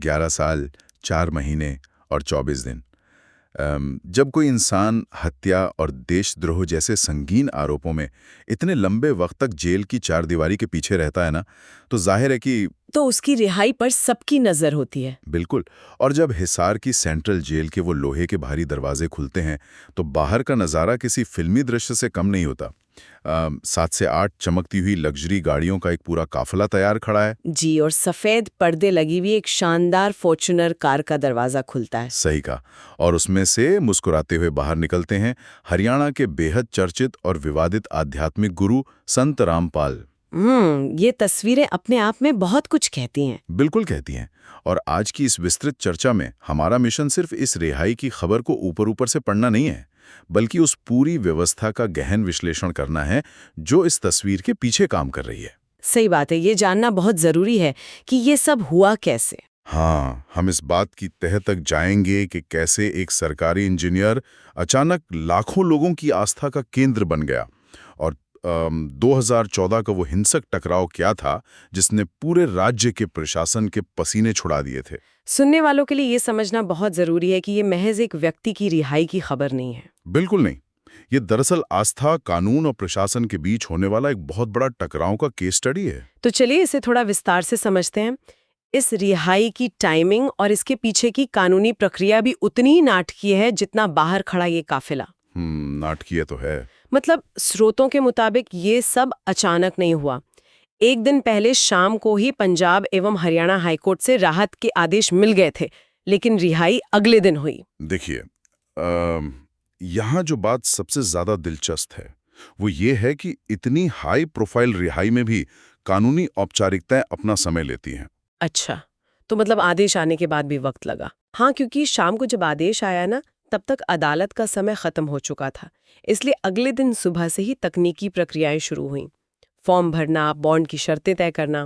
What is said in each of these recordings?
11 साल, 4 महीने और 24 दिन। जब कोई इंसान हत्या और देशद्रोह जैसे संगीन आरोपों में इतने लंबे वक्त तक जेल की चारदीवारी के पीछे रहता है ना, तो जाहिर है कि तो उसकी रिहाई पर सबकी नजर होती है। बिल्कुल। और जब हिसार की सेंट्रल जेल के वो लोहे के भारी दरवाजे खुलते हैं तो बाहर का नज़ारा किसी फिल्मी दृश्य से कम नहीं होता। 7 से 8 चमकती हुई लग्जरी गाड़ियों का एक पूरा काफिला तैयार खड़ा है। जी, और सफेद पर्दे लगी हुई एक शानदार फॉर्च्यूनर कार का दरवाजा खुलता है। सही कहा। और उसमें से मुस्कुराते हुए बाहर निकलते हैं हरियाणा के बेहद चर्चित और विवादित आध्यात्मिक गुरु संत रामपाल। ये तस्वीरें अपने आप में बहुत कुछ कहती हैं। बिल्कुल कहती हैं। और आज की इस विस्तृत चर्चा में हमारा मिशन सिर्फ इस रिहाई की खबर को ऊपर से पढ़ना नहीं है, बल्कि उस पूरी व्यवस्था का गहन विश्लेषण करना है जो इस तस्वीर के पीछे काम कर रही है। सही बात है, ये जानना बहुत जरूरी है कि ये सब हुआ कैसे। हाँ, हम इस बात की तह तक जाएंगे कि कैसे एक सरकारी इंजीनियर अचानक लाखों लोगों की आस्था का केंद्र बन गया, और 2014 का वो हिंसक टकराव क्या था जिसने पूरे राज्य के प्रशासन के पसीने छुड़ा दिए थे। सुनने वालों के लिए ये समझना बहुत जरूरी है कि ये महज एक व्यक्ति की रिहाई की खबर नहीं है। बिल्कुल नहीं। ये दरअसल आस्था, कानून और प्रशासन के बीच होने वाला एक बहुत बड़ा टकराव का केस स्टडी है। तो चलिए इसे थोड़ा विस्तार से समझते हैं। इस रिहाई की टाइमिंग और इसके पीछे की कानूनी प्रक्रिया भी उतनी ही नाटकीय है जितना बाहर खड़ा ये काफिला। नाटकीय तो है। मतलब स्रोतों के मुताबिक ये सब अचानक नहीं हुआ। एक दिन पहले शाम को ही पंजाब एवं हरियाणा हाईकोर्ट से राहत के आदेश मिल गए थे, लेकिन रिहाई अगले दिन हुई। देखिए, यहाँ जो बात सबसे ज्यादा दिलचस्प है वो ये है कि इतनी हाई प्रोफाइल रिहाई में भी कानूनी औपचारिकताएं अपना समय लेती हैं। अच्छा, तो मतलब आदेश आने के बाद भी वक्त लगा। हाँ, क्योंकि शाम को जब आदेश आया ना, तब तक अदालत का समय खत्म हो चुका था, इसलिए अगले दिन सुबह से ही तकनीकी प्रक्रियाएं शुरू हुईं। फॉर्म भरना, बॉन्ड की शर्तें तय करना।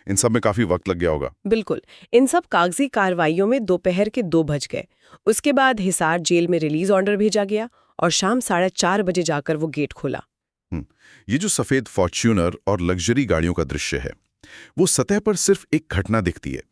इन सब में काफी वक्त लग गया होगा। बिल्कुल। इन सब कागजी कार्रवाइयों में दोपहर के 2 बज गए। उसके बाद हिसार जेल में रिलीज ऑर्डर भेजा गया और शाम 4:30 बजे जाकर वो गेट खोला। ये जो सफेद फॉर्च्यूनर और लग्जरी गाड़ियों का दृश्य है, वो सतह पर सिर्फ एक घटना दिखती है,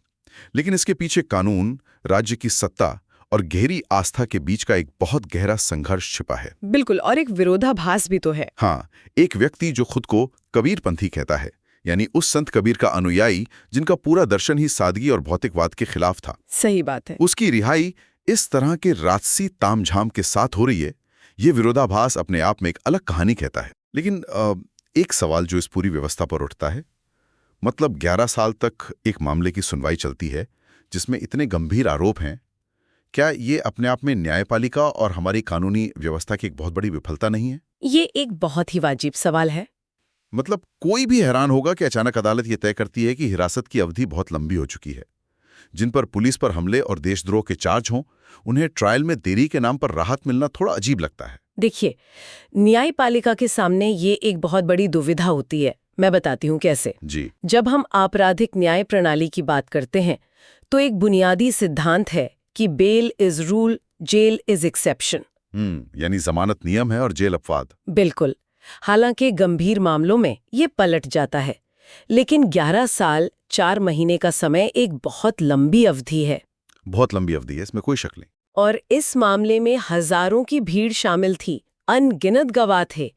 लेकिन इसके पीछे कानून, राज्य की सत्ता और गहरी आस्था के बीच का एक बहुत गहरा संघर्ष छिपा है। बिल्कुल, और एक विरोधाभास भी तो है। हाँ, एक व्यक्ति जो खुद को कबीरपंथी कहता है, यानी उस संत कबीर का अनुयायी जिनका पूरा दर्शन ही सादगी और भौतिकवाद के खिलाफ था। सही बात है। उसकी रिहाई इस तरह के राजसी तामझाम के साथ हो रही है। ये विरोधाभास अपने आप में एक अलग कहानी कहता है। लेकिन एक सवाल जो इस पूरी व्यवस्था पर उठता है, मतलब 11 साल तक एक मामले की सुनवाई चलती है जिसमें इतने गंभीर आरोप हैं, क्या ये अपने आप में न्यायपालिका और हमारी कानूनी व्यवस्था की एक बहुत बड़ी विफलता नहीं है? ये एक बहुत ही वाजिब सवाल है। मतलब कोई भी हैरान होगा कि अचानक अदालत ये तय करती है कि हिरासत की अवधि बहुत लंबी हो चुकी है। जिन पर पुलिस पर हमले और देशद्रोह के चार्ज हों, उन्हें ट्रायल में देरी के नाम पर राहत मिलना थोड़ा अजीब लगता है। देखिए, न्यायपालिका के सामने ये एक बहुत बड़ी दुविधा होती है। मैं बताती हूँ कैसे। जी। जब हम आपराधिक न्याय प्रणाली की बात करते हैं, तो एक बुनियादी सिद्धांत है कि bail is rule, jail is exception. यानी जमानत नियम है और जेल अपवाद। बिल्कुल। हालांकि गंभीर मामलों में ये पलट जाता है, लेकिन 11 साल 4 महीने का समय एक बहुत लंबी अवधि है। बहुत लंबी अवधि है, इसमें कोई शक नहीं। और इस मामले में हजारों की भीड़ शामिल थी, अनगिनत गवाह थे।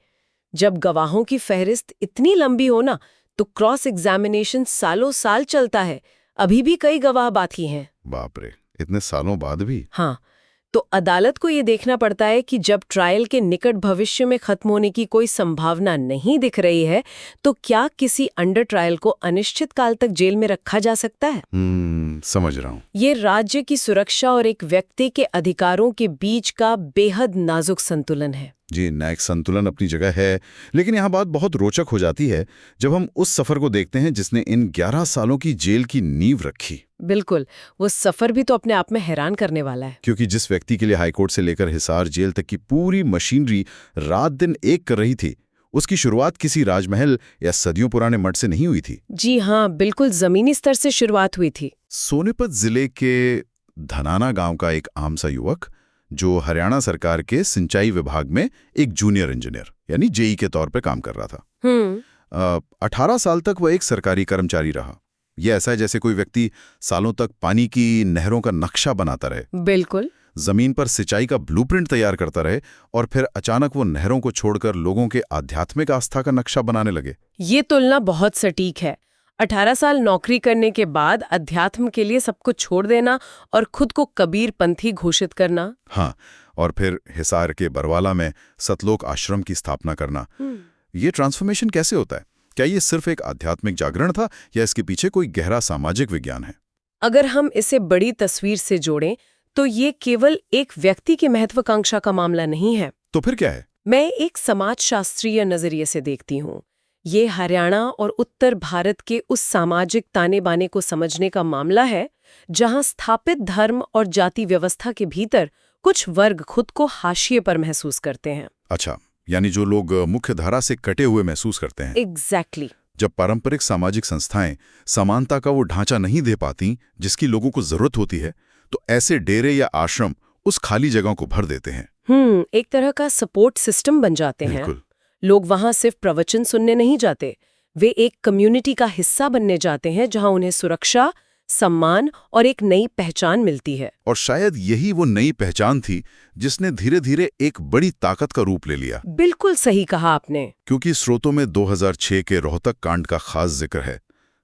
जब गवाहों की फहरिस्त इतनी लंबी हो ना, तो क्रॉस एग्जामिनेशन सालों साल चलता है। अभी भी कई गवाह बाकी हैं। बाप रे, इतने सालों बाद भी? हाँ, तो अदालत को ये देखना पड़ता है कि जब ट्रायल के निकट भविष्य में खत्म होने की कोई संभावना नहीं दिख रही है, तो क्या किसी अंडर ट्रायल को अनिश्चित काल तक जेल में रखा जा सकता है? समझ रहा हूँ। ये राज्य की सुरक्षा और एक व्यक्ति के अधिकारों के बीच का बेहद नाजुक संतुलन है। जी, न्यायिक संतुलन अपनी जगह है, लेकिन यहाँ बात बहुत रोचक हो जाती है जब हम उस सफर को देखते हैं जिसने इन 11 सालों की जेल की नींव रखी। बिल्कुल, वो सफर भी तो अपने आप में हैरान करने वाला है। क्योंकि जिस व्यक्ति के लिए हाईकोर्ट से लेकर हिसार जेल तक की पूरी मशीनरी रात दिन एक कर रही थी, उसकी शुरुआत किसी राजमहल या सदियों पुराने मठ से नहीं हुई थी। जी हाँ, बिल्कुल जमीनी स्तर से शुरुआत हुई थी। सोनीपत जिले के धनाना गांव का एक आम सा युवक जो हरियाणा सरकार के सिंचाई विभाग में एक जूनियर इंजीनियर यानी जेई के तौर पर काम कर रहा था। 18 साल तक वह एक सरकारी कर्मचारी रहा। ये ऐसा है जैसे कोई व्यक्ति सालों तक पानी की नहरों का नक्शा बनाता रहे, बिल्कुल। जमीन पर सिंचाई का ब्लूप्रिंट तैयार करता रहे, और फिर अचानक वो नहरों को छोड़कर लोगों के आध्यात्मिक आस्था का नक्शा बनाने लगे। ये तुलना बहुत सटीक है। 18 साल नौकरी करने के बाद अध्यात्म के लिए सब कुछ छोड़ देना और खुद को कबीरपंथी घोषित करना। हाँ, और फिर हिसार के बरवाला में सतलोक आश्रम की स्थापना करना। ये ट्रांसफॉर्मेशन कैसे होता है? क्या ये सिर्फ एक आध्यात्मिक जागरण था या इसके पीछे कोई गहरा सामाजिक विज्ञान है? अगर हम इसे बड़ी तस्वीर से जोड़ें तो ये केवल एक व्यक्ति की महत्वाकांक्षा का मामला नहीं है। तो फिर क्या है? मैं एक समाजशास्त्रीय नजरिए से देखती हूँ। ये हरियाणा और उत्तर भारत के उस सामाजिक ताने बाने को समझने का मामला है जहाँ स्थापित धर्म और जाति व्यवस्था के भीतर कुछ वर्ग खुद को हाशिए पर महसूस करते हैं। अच्छा, यानी जो लोग मुख्य धारा से कटे हुए महसूस करते हैं। एग्जैक्टली। जब पारंपरिक सामाजिक संस्थाएं समानता का वो ढांचा नहीं दे पाती जिसकी लोगों को जरूरत होती है, तो ऐसे डेरे या आश्रम उस खाली जगह को भर देते हैं। एक तरह का सपोर्ट सिस्टम बन जाते हैं। बिल्कुल। लोग वहां सिर्फ प्रवचन सुनने नहीं जाते, वे एक कम्युनिटी का हिस्सा बनने जाते हैं जहां उन्हें सुरक्षा, सम्मान और एक नई पहचान मिलती है। और शायद यही वो नई पहचान थी जिसने धीरे धीरे एक बड़ी ताकत का रूप ले लिया। बिल्कुल सही कहा आपने। क्योंकि स्रोतों में 2006 के रोहतक कांड का खास जिक्र है।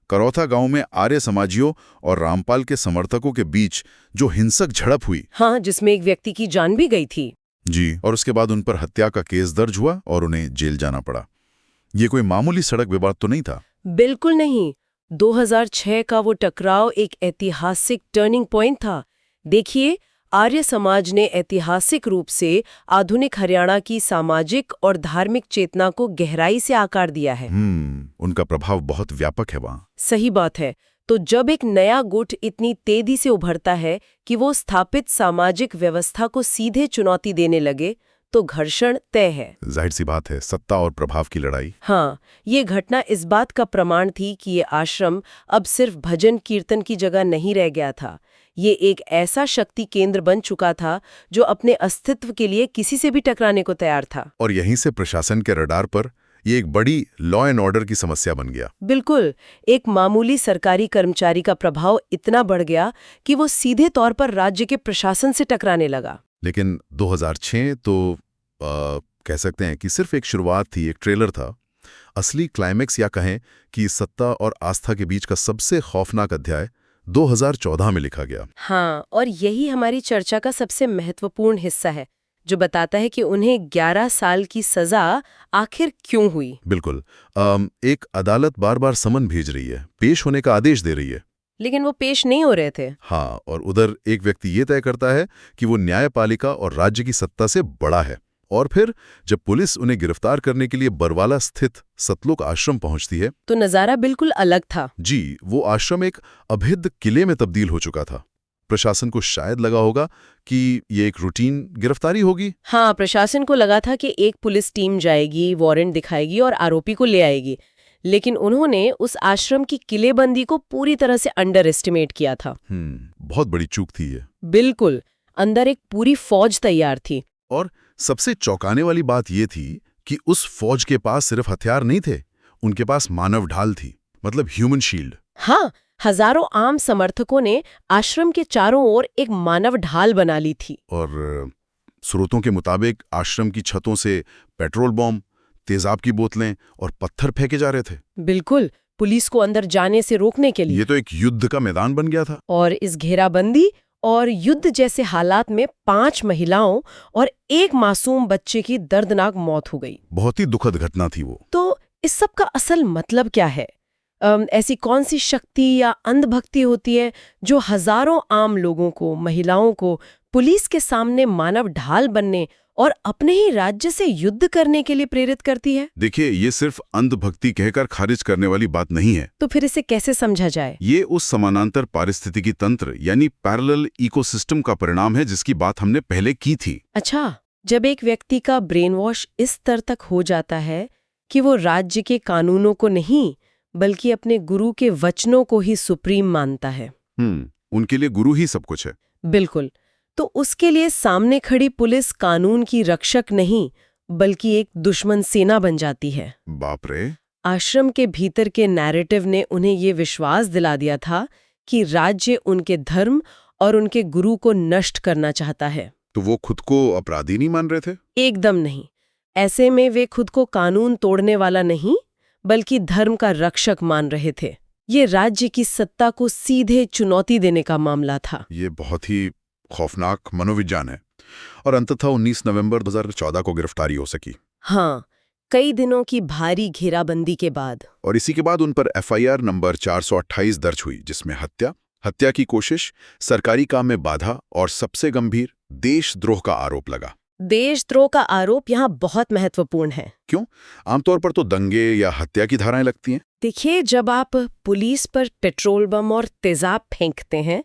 करौथा गांव में आर्य समाजियों और रामपाल के समर्थकों के बीच जो हिंसक झड़प हुई। हाँ, जिसमें एक व्यक्ति की जान भी गई थी। जी, और उसके बाद उन पर हत्या का केस दर्ज हुआ और उन्हें जेल जाना पड़ा। ये कोई मामूली सड़क विवाद तो नहीं था। बिल्कुल नहीं। 2006 का वो टकराव एक ऐतिहासिक टर्निंग पॉइंट था। देखिए, आर्य समाज ने ऐतिहासिक रूप से आधुनिक हरियाणा की सामाजिक और धार्मिक चेतना को गहराई से आकार दिया है। उनका प्रभाव बहुत व्यापक है वहाँ। सही बात है। तो जब एक नया गुट इतनी तेजी से उभरता है कि वो स्थापित सामाजिक व्यवस्था को सीधे चुनौती देने लगे, तो घर्षण तय है। जाहिर सी बात है, सत्ता और प्रभाव की लड़ाई। हाँ, ये घटना इस बात का प्रमाण थी कि ये आश्रम अब सिर्फ भजन कीर्तन की जगह नहीं रह गया था। ये एक ऐसा शक्ति केंद्र बन चुका था जो अपने अस्तित्व के लिए किसी से भी टकराने को तैयार था। और यहीं से प्रशासन के रडार पर ये एक बड़ी लॉ एंड ऑर्डर की समस्या बन गया। बिल्कुल। एक मामूली सरकारी कर्मचारी का प्रभाव इतना बढ़ गया कि वो सीधे तौर पर राज्य के प्रशासन से टकराने लगा। लेकिन 2006 तो कह सकते हैं कि सिर्फ एक शुरुआत थी, एक ट्रेलर था। असली क्लाइमेक्स या कहें कि सत्ता और आस्था के बीच का सबसे खौफनाक अध्याय 2014 में लिखा गया। हाँ, और यही हमारी चर्चा का सबसे महत्वपूर्ण हिस्सा है, जो बताता है कि उन्हें 11 साल की सजा आखिर क्यों हुई। बिल्कुल। एक अदालत बार बार समन भेज रही है, पेश होने का आदेश दे रही है, लेकिन वो पेश नहीं हो रहे थे। हाँ, और उधर एक व्यक्ति ये तय करता है कि वो न्यायपालिका और राज्य की सत्ता से बड़ा है। और फिर जब पुलिस उन्हें गिरफ्तार करने के लिए बरवाला स्थित सतलोक आश्रम पहुंचती है, तो नजारा बिल्कुल अलग था। जी, वो आश्रम एक अभेद्य किले में तब्दील हो चुका था। प्रशासन को शायद लगा होगा कि ये एक रूटीन गिरफ्तारी होगी। हाँ, प्रशासन को लगा था कि एक पुलिस टीम जाएगी, वारंट दिखाएगी और आरोपी को ले आएगी। लेकिन उन्होंने उस आश्रम की किलेबंदी को पूरी तरह से अंडर एस्टिमेट किया था। बहुत बड़ी चूक थी ये। बिल्कुल। अंदर एक पूरी फौज तैयार थी। और सबसे चौंकाने वाली बात ये थी कि उस फौज के पास सिर्फ हथियार नहीं थे, उनके पास मानव ढाल थी, मतलब ह्यूमन शील्ड। हाँ, हजारों आम समर्थकों ने आश्रम के चारों ओर एक मानव ढाल बना ली थी। और स्रोतों के मुताबिक आश्रम की छतों से पेट्रोल बम, तेजाब की बोतलें और पत्थर फेंके जा रहे थे। बिल्कुल, पुलिस को अंदर जाने से रोकने के लिए। ये तो एक युद्ध का मैदान बन गया था। और इस घेराबंदी और युद्ध जैसे हालात में 5 महिलाओं और एक मासूम बच्चे की दर्दनाक मौत हो गई। बहुत ही दुखद घटना थी वो। तो इस सब का असल मतलब क्या है? ऐसी कौन सी शक्ति या अंधभक्ति होती है जो हजारों आम लोगों को, महिलाओं को पुलिस के सामने मानव ढाल बनने और अपने ही राज्य से युद्ध करने के लिए प्रेरित करती है? देखिए, ये सिर्फ अंधभक्ति कहकर खारिज करने वाली बात नहीं है। तो फिर इसे कैसे समझा जाए? ये उस समानांतर पारिस्थितिकी तंत्र यानी पैरेलल इकोसिस्टम का परिणाम है जिसकी बात हमने पहले की थी। अच्छा, जब एक व्यक्ति का ब्रेन वॉश इस स्तर तक हो जाता है कि वो राज्य के कानूनों को नहीं बल्कि अपने गुरु के वचनों को ही सुप्रीम मानता है। उनके लिए गुरु ही सब कुछ है। बिल्कुल। तो उसके लिए सामने खड़ी पुलिस कानून की रक्षक नहीं बल्कि एक दुश्मन सेना बन जाती है। बाप रे। आश्रम के भीतर के नैरेटिव ने उन्हें ये विश्वास दिला दिया था कि राज्य उनके धर्म और उनके गुरु को नष्ट करना चाहता है। तो वो खुद को अपराधी नहीं मान रहे थे? एकदम नहीं। ऐसे में वे खुद को कानून तोड़ने वाला नहीं बल्कि धर्म का रक्षक मान रहे थे। ये राज्य की सत्ता को सीधे चुनौती देने का मामला था। ये बहुत ही खौफनाक मनोविज्ञान है। और अंततः 19 नवंबर 2014 को गिरफ्तारी हो सकी। हाँ, कई दिनों की भारी घेराबंदी के बाद। और इसी के बाद उन पर FIR नंबर 428 दर्ज हुई, जिसमें हत्या की कोशिश, सरकारी काम में बाधा और सबसे गंभीर देशद्रोह का आरोप लगा। देशद्रोह का आरोप यहाँ बहुत महत्वपूर्ण है। क्यों? आमतौर पर तो दंगे या हत्या की धाराएं लगती हैं। देखिए, जब आप पुलिस पर पेट्रोल बम और तेजाब फेंकते हैं,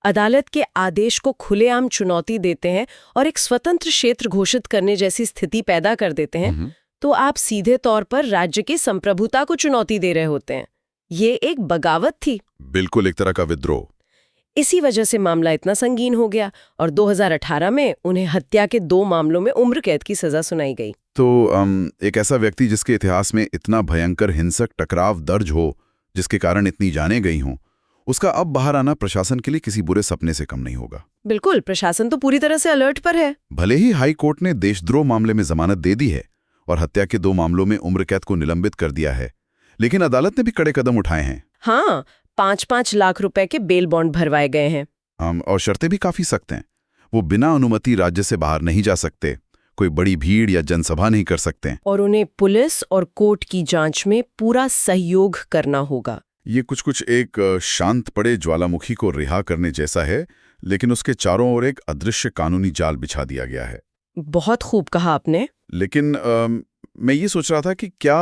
अदालत के आदेश को खुलेआम चुनौती देते हैं और एक स्वतंत्र क्षेत्र घोषित करने जैसी स्थिति पैदा कर देते हैं, तो आप सीधे तौर पर राज्य की संप्रभुता को चुनौती दे रहे होते हैं। ये एक बगावत थी। बिल्कुल, एक तरह का विद्रोह। इसी वजह से मामला इतना संगीन हो गया और 2018 में उन्हें हत्या के 2 मामलों में उम्र कैद की सजा सुनाई गई। तो एक ऐसा व्यक्ति जिसके इतिहास में इतना भयंकर हिंसक टकराव दर्ज हो, जिसके कारण इतनी जानें गई हों, उसका अब बाहर आना प्रशासन के लिए किसी बुरे सपने से कम नहीं होगा। बिल्कुल, प्रशासन तो पूरी तरह से अलर्ट पर है। भले ही हाई कोर्ट ने देशद्रोह मामले में जमानत दे दी है और हत्या के 2 मामलों में उम्र कैद को निलंबित कर दिया है, लेकिन अदालत ने भी कड़े कदम उठाए हैं। हाँ, 5-5 लाख रुपए के बेल बॉन्ड भरवाए गए हैं। और शर्तें भी काफी सख्त हैं। वो बिना अनुमति राज्य से बाहर नहीं जा सकते, कोई बड़ी भीड़ या जनसभा नहीं कर सकते, और उन्हें पुलिस और कोर्ट की जांच में पूरा सहयोग करना होगा। ये कुछ एक शांत पड़े ज्वालामुखी को रिहा करने जैसा है, लेकिन उसके चारों ओर एक अदृश्य कानूनी जाल बिछा दिया गया है। बहुत खूब कहा आपने। लेकिन मैं ये सोच रहा था कि क्या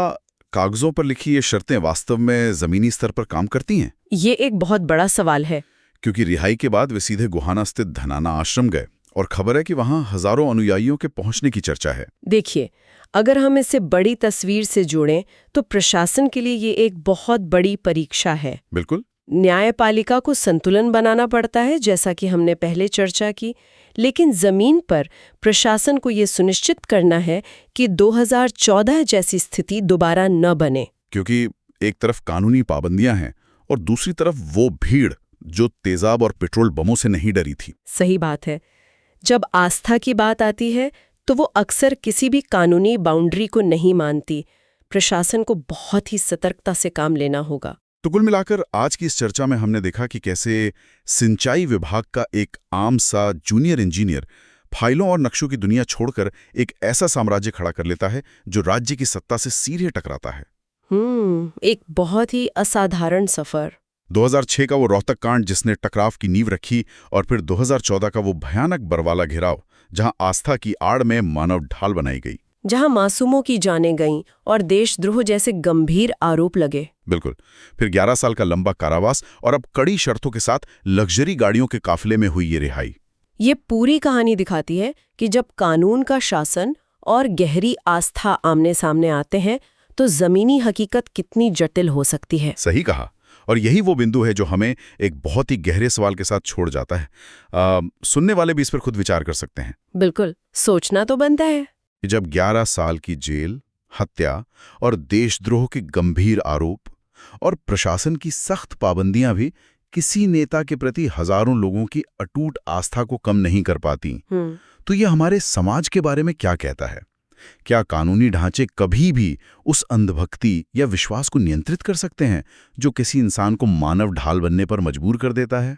कागजों पर लिखी ये शर्तें वास्तव में जमीनी स्तर पर काम करती हैं? ये एक बहुत बड़ा सवाल है। क्योंकि रिहाई के बाद वे सीधे गुहाना स्थित धनाना आश्रम गए और खबर है कि वहां हजारों अनुयायियों के पहुंचने की चर्चा है। देखिए, अगर हम इसे बड़ी तस्वीर से जोड़ें तो प्रशासन के लिए ये एक बहुत बड़ी परीक्षा है। बिल्कुल। न्यायपालिका को संतुलन बनाना पड़ता है, जैसा कि हमने पहले चर्चा की, लेकिन जमीन पर प्रशासन को ये सुनिश्चित करना है कि 2014 जैसी स्थिति दोबारा न बने। क्योंकि एक तरफ कानूनी पाबंदियां हैं और दूसरी तरफ वो भीड़ जो तेजाब और पेट्रोल बमों से नहीं डरी थी। सही बात है। जब आस्था की बात आती है तो वो अक्सर किसी भी कानूनी बाउंड्री को नहीं मानती। प्रशासन को बहुत ही सतर्कता से काम लेना होगा। तो कुल मिलाकर आज की इस चर्चा में हमने देखा कि कैसे सिंचाई विभाग का एक आम सा जूनियर इंजीनियर फाइलों और नक्शों की दुनिया छोड़कर एक ऐसा साम्राज्य खड़ा कर लेता है जो राज्य की सत्ता से सीधे टकराता है। एक बहुत ही असाधारण सफर। 2006 का वो रोहतक कांड जिसने टकराव की नींव रखी, और फिर 2014 का वो भयानक बरवाला घेराव जहां आस्था की आड़ में मानव ढाल बनाई गई, जहां मासूमों की जानें गईं और देशद्रोह जैसे गंभीर आरोप लगे। बिल्कुल। फिर 11 साल का लंबा कारावास और अब कड़ी शर्तों के साथ लग्जरी गाड़ियों के काफिले में हुई ये रिहाई। ये पूरी कहानी दिखाती है कि जब कानून का शासन और गहरी आस्था आमने सामने आते हैं तो जमीनी हकीकत कितनी जटिल हो सकती है। सही कहा। और यही वो बिंदु है जो हमें एक बहुत ही गहरे सवाल के साथ छोड़ जाता है। सुनने वाले भी इस पर खुद विचार कर सकते हैं। बिल्कुल, सोचना तो बनता है कि जब 11 साल की जेल, हत्या और देशद्रोह के गंभीर आरोप और प्रशासन की सख्त पाबंदियां भी किसी नेता के प्रति हजारों लोगों की अटूट आस्था को कम नहीं कर पाती, तो ये हमारे समाज के बारे में क्या कहता है? क्या कानूनी ढांचे कभी भी उस अंधभक्ति या विश्वास को नियंत्रित कर सकते हैं जो किसी इंसान को मानव ढाल बनने पर मजबूर कर देता है?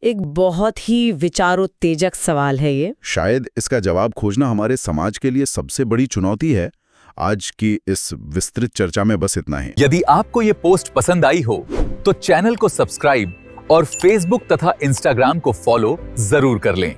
एक बहुत ही विचारोत्तेजक सवाल है ये। शायद इसका जवाब खोजना हमारे समाज के लिए सबसे बड़ी चुनौती है। आज की इस विस्तृत चर्चा में बस इतना ही। यदि आपको ये पोस्ट पसंद आई हो तो चैनल को सब्सक्राइब और फेसबुक तथा इंस्टाग्राम को फॉलो जरूर कर लें।